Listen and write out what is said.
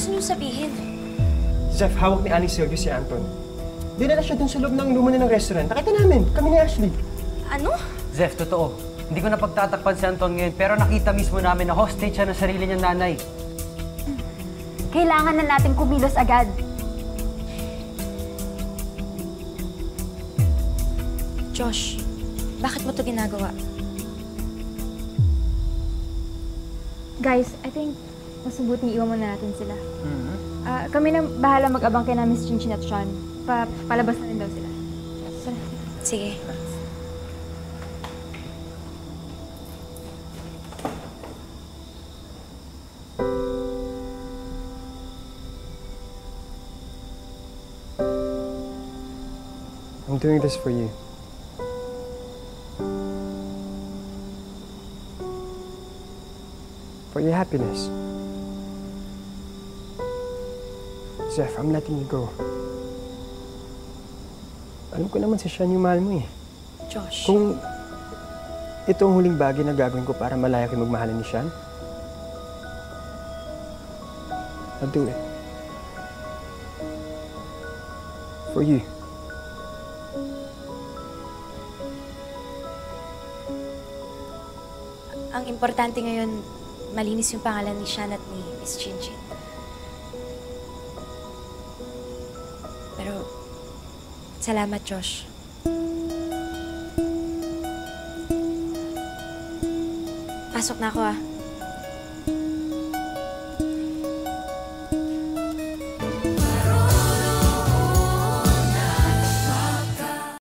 gusto niyo sabihin? Zeph, hawak ni Aling Silvio si Anton. Dinala siya dun sa loob ng luma ng restaurant. Nakita namin, kami ni Ashley. Ano? Zeph, totoo. Hindi ko napagtatakpan si Anton ngayon, pero nakita mismo namin na hostage siya ng sarili niyang nanay. Kailangan na natin kumilos agad. Josh, bakit mo to ginagawa? Guys, I think mas mabuting iwan muna natin sila. Kami na bahala mag-abang kay na Miss Chinchin at Sean. Palabas na rin daw sila. Sige. I'm doing this for you. For your happiness. Zeph, I'm letting you go. Alam ko naman si Sean yung mahal mo eh. Josh. Kung ito ang huling bagay na gagawin ko para malaya kayo magmahalin ni Sean, I'll do it. For you. Ang importante ngayon, malinis yung pangalan ni Sean at ni Miss Chinchin. Pero, salamat, Josh. Pasok na ako, ah.